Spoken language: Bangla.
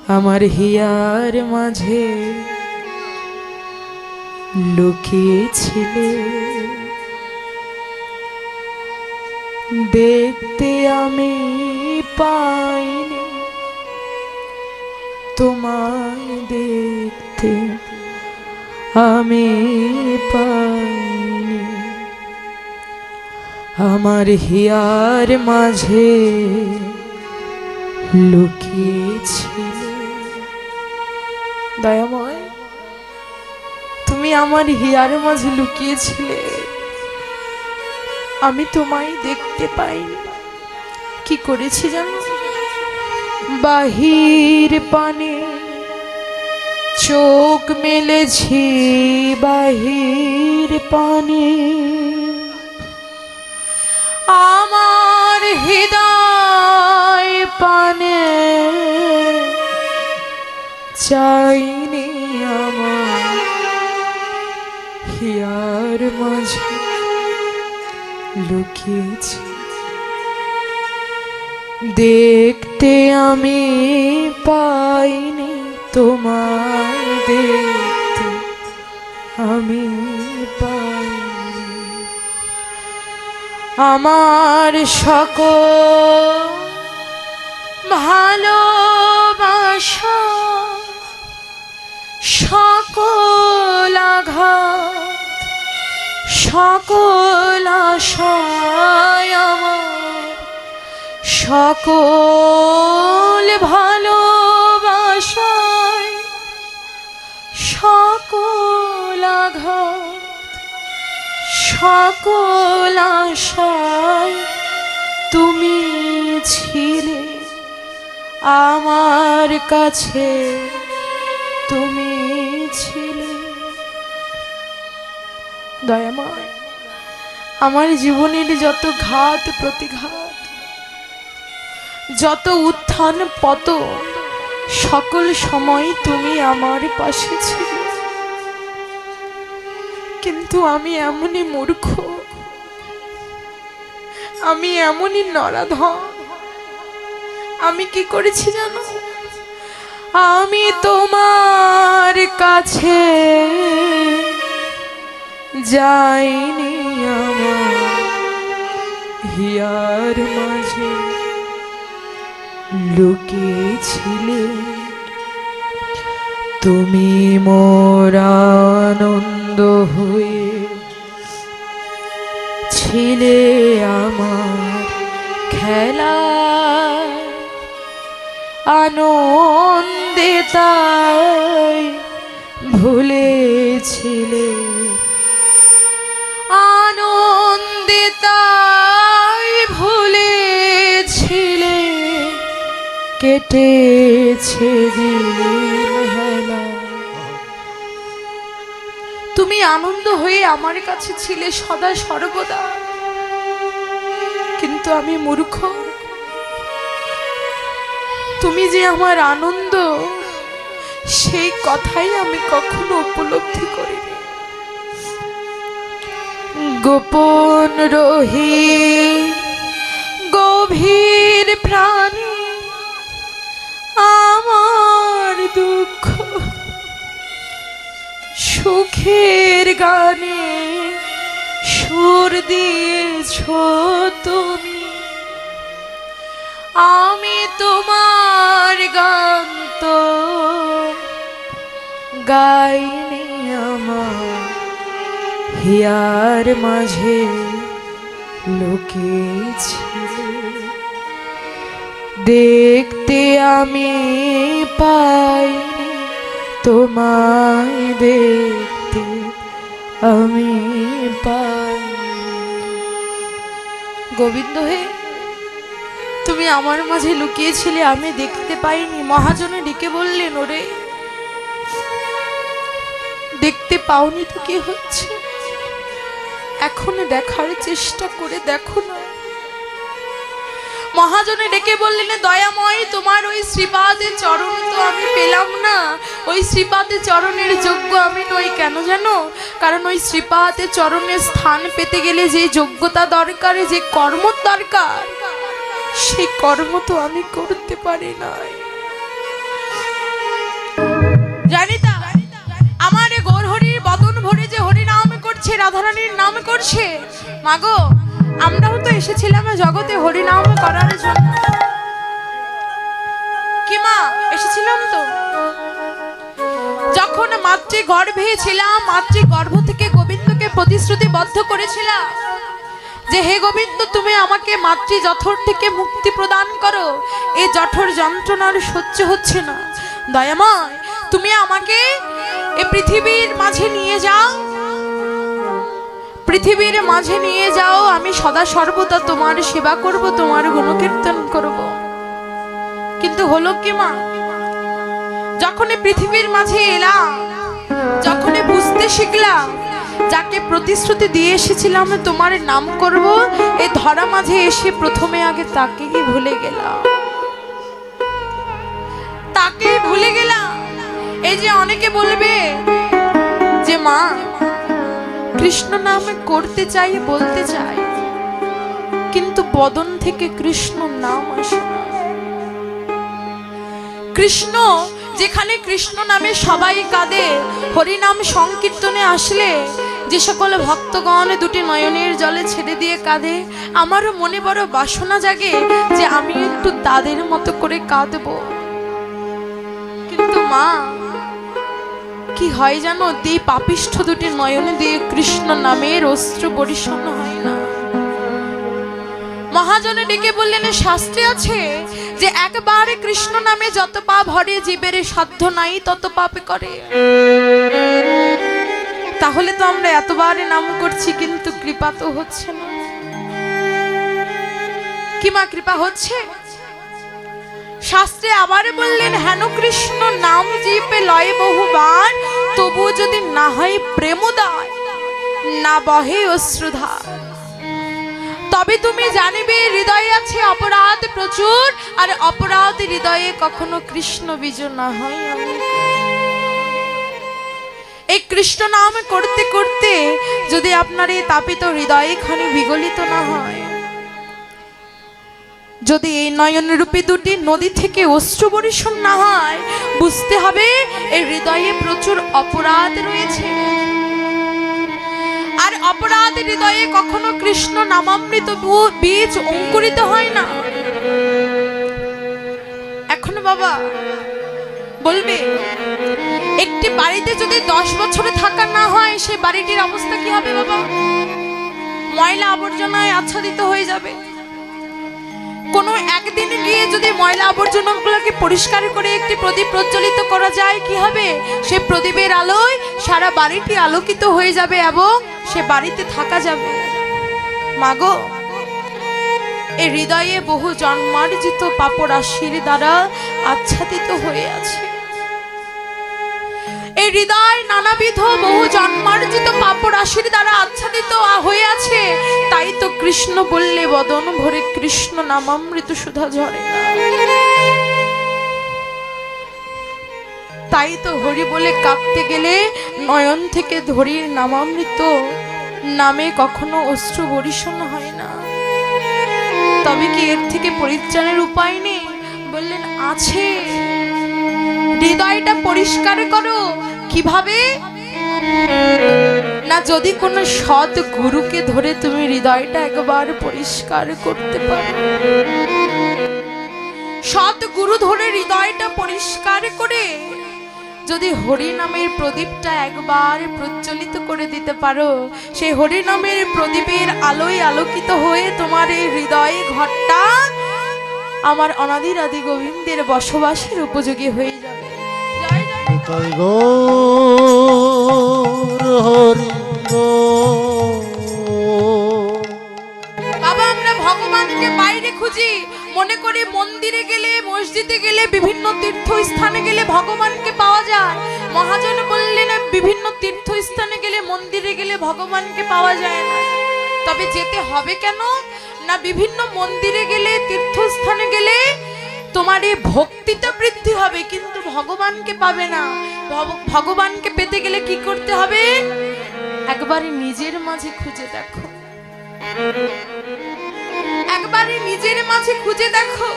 আমার হিয়ার মাঝে লুকিয়েছিলে, দেখতে আমি পাইনি তোমায়, দেখতে আমি পাইনি। আমার হিয়ার মাঝে লুকিয়েছিলে। দয়াময়, তুমি আমার হিয়ার মাঝে লুকিয়েছিলে, আমি তোমায় দেখতে পাইনি। কি করেছি জানো? বাহির পানে চোখ মেলেছি, বাহির পানে আমার হৃদয় পানে চাইনি, আমার হিয়ার মাঝে লুকিয়েছি, দেখতে আমি পাইনি তোমায়, দেখতে আমি পাইনি। আমার সকল ভালোবাসা, সকল আঘাত, সকল আশায়, আমার সকল ভালোবাসায়, সকল আঘাত, সকল আশায় তুমি ছিলে আমার কাছে, তুমি ছিলে। দয়াময়, আমার জীবনের যত ঘাত প্রতিঘাত, যত উত্থান পতন, সকল সময় তুমি আমার পাশে ছিলে। কিন্তু আমি এমনই মূর্খ, আমি এমনই নরাধম, আমি কি করেছি জানো? আমি তোমার কাছে যাইনি, আমার হিয়ার মাঝে লুকিয়েছিলে। তুমি মোর আনন্দ হয়ে ছিলে, আমার খেলা আনন্দে তাই ভুলেছিলে, আনন্দে তাই ভুলেছিলে, কেটেছে দিন হেলা। তুমি আনন্দ হয়ে আমার কাছে ছিলে সদা সর্বদা, কিন্তু আমি মূর্খ, তুমি যে আমার আনন্দ সেই কথাই আমি কখনো উপলব্ধি করিনি। গোপন রহি গভীর প্রাণী আমার দুঃখ, সুখের গানে সুর দিয়েছ তুমি, আমি তোমার গান তো গাইনি, আমার হিয়ার মাঝে লুকিয়েছিলে, দেখতে আমি পাইনি তোমায়, দেখতে আমি পাইনি। গোবিন্দ হে, তুমি আমার মাঝে লুকিয়েছিলে, আমি দেখতে পাইনি। মহাজনে ডেকে বললেন, ওরে দেখতে পাওনি তো কি হচ্ছে, এখনো দেখার চেষ্টা করে দেখো না। মহাজনে ডেকে বললেন, দয়াময়, তোমার ওই শ্রীপাদের চরণ তো আমি পেলাম না, ওই শ্রীপাদের চরণের যোগ্য আমি নই। কেন জানো? কারণ ওই শ্রীপাদের চরণের স্থান পেতে গেলে যে যোগ্যতা দরকার, যে কর্ম দরকার, সেই কর্ম তো আমি করতে পারি নাই। রাধারানীর নাম করছে। মাগো, আমরাও তো এসেছিলাম জগতে হরিনাম করার জন্য। কি মা, এসেছিলাম তো। যখন মাতৃ গর্ভে ছিলাম, মাতৃ গর্ভ থেকে গোবিন্দকে প্রতিশ্রুতিবদ্ধ করেছিলাম যে হে গোবিন্দ, তুমি আমাকে মাতৃ জঠর থেকে মুক্তি প্রদান করো, এই জঠর যন্ত্রণার সহ্য হচ্ছে না। দয়াময়, তুমি আমাকে এই পৃথিবীর মাঝে নিয়ে যাও, পৃথিবীর মাঝে নিয়ে যাও, আমি সদা সর্বদা তোমার সেবা করব, তোমার গুণকীর্তন করব। কিন্তু হলো কি মা, যখন পৃথিবীর মাঝে এলাম, যখন বুঝতে শিখলাম যাকে প্রতিশ্রুতি দিয়ে এসেছিলাম তোমার নাম করব, এই ধরা মাঝে এসে প্রথমে আগে তাকেই ভুলে গেলাম, তাকেই ভুলে গেলাম। এই যে অনেকে বলবে যে মা, কৃষ্ণ নাম করতে চাই, বলতে চাই, কিন্তু বদন থেকে কৃষ্ণ নাম আসে না। কৃষ্ণ যেখানে কৃষ্ণ নামে সবাই কাঁদে, হরিনাম সংকীর্তনে আসলে যে সকল ভক্তগণ দুটি নয়নের জলে ছেড়ে দিয়ে কাঁদে, আমারও মনে বড় বাসনা জাগে যে আমি একটু তাদের মতো করে কাঁদব। কিন্তু মা, কি হয় জানো, এই পাপিষ্ঠ দুটি নয়নে দিয়ে কৃষ্ণ নামের অশ্রু বর্ষণ হয় না। মহাজনে ডেকে বললেন, শাস্ত্রে আছে যে একবার কৃষ্ণ নামে যত পাপ হরে, জীবের সাধ্য নাই তত পাপে করে। তাহলে তো আমরা এতবার নাম করছি, কিন্তু কৃপা তো হচ্ছে না। কি মা, কৃপা হচ্ছে? শাস্ত্রে আবার বললেন, হেন কৃষ্ণ নাম জিপে লয় বহুবার, তবু যদি না হয় প্রেমোদয়, না বহে অশ্রুধার, তবে তুমি জানিবে হৃদয়ে আছে অপরাধ প্রচুর, আর অপরাধ হৃদয়ে কখনো কৃষ্ণ বীজ না হয়। এই কৃষ্ণ নাম করতে করতে যদি আপনার এই তাপিত হৃদয়ে খানি বিগলিত না হয়, যদি এই নয়ন রূপী দুটি নদী থেকে অশ্রু বর্ষণ না হয়, বুঝতে হবে এই হৃদয়ে প্রচুর অপরাধ রয়েছে। আর অপরাধ হৃদয়ে কখনো কৃষ্ণ নামামৃত বীজ অঙ্কুরিত হয় না। এখন বাবা বলবে, একটি বাড়িতে যদি 10 বছরে থাকা না হয়, সেই বাড়িটির অবস্থা কি হবে বাবা? ময়লা আবর্জনায় আচ্ছাদিত হয়ে যাবে। কোনো একদিন গিয়ে যদি ময়লা আবর্জনাগুলোকে পরিষ্কার করে একটি প্রদীপ প্রজ্বলিত করা যায়, কি হবে? সে প্রদীপের আলোয় সারা বাড়িটি আলোকিত হয়ে যাবে এবং সে বাড়িতে থাকা যাবে। মাগো, এই হৃদয়ে বহু জন্মার্জিত পাপ রাশির দ্বারা আচ্ছাদিত হয়ে আছে। এই হৃদয় নানাবিধ বহু জন্মার্জিত পাপ রাশির দ্বারা আচ্ছাদিত হয়ে আছে। তাই তো কৃষ্ণ বললে বদন ভরে কৃষ্ণ নামামৃত সুধা ঝরে না। তাই তো হরি বলে কাঁদতে গেলে নয়ন থেকে হরির নামামৃত নামে কখনো অশ্রু বর্ষণ হয় না। তবে কি এর থেকে পরিত্রাণের উপায় নেই? বললেন আছে। হৃদয়টা পরিষ্কার করো। কিভাবে না, যদি কোনো সৎ গুরুকে ধরে তুমি হৃদয়টা একবার পরিষ্কার করতে পারো, সৎ গুরু ধরে হৃদয়টা পরিষ্কার করে যদি হরি নামের প্রদীপটা একবার প্রজ্বলিত করে দিতে পারো, সেই হরি নামের প্রদীপের আলোয় আলোকিত হয়ে তোমার এই হৃদয় ঘরটা আমার অনাদির আদি গোবিন্দের বসবাসের উপযোগী হয়ে যাবে। জয় গৌর হরি বাবা, আমরা ভগবানকে বাইরে খুঁজি, মনে করি মন্দিরে গেলে, মসজিদে গেলে, বিভিন্ন তীর্থস্থানে গেলে ভগবানকে পাওয়া যায়। মহাজন বললেন বিভিন্ন তীর্থস্থানে গেলে, মন্দিরে গেলে ভগবানকে পাওয়া যায় না। তবে যেতে হবে কেন না, বিভিন্ন মন্দিরে গেলে, তীর্থস্থানে গেলে তোমার এই ভক্তিটা বৃদ্ধি হবে, কিন্তু ভগবানকে পাবে না। ভগবানকে পেতে গেলে কি করতে হবে? একবারে নিজের মাঝে খুঁজে দেখো, একবারে নিজের মাঝে খুঁজে দেখো।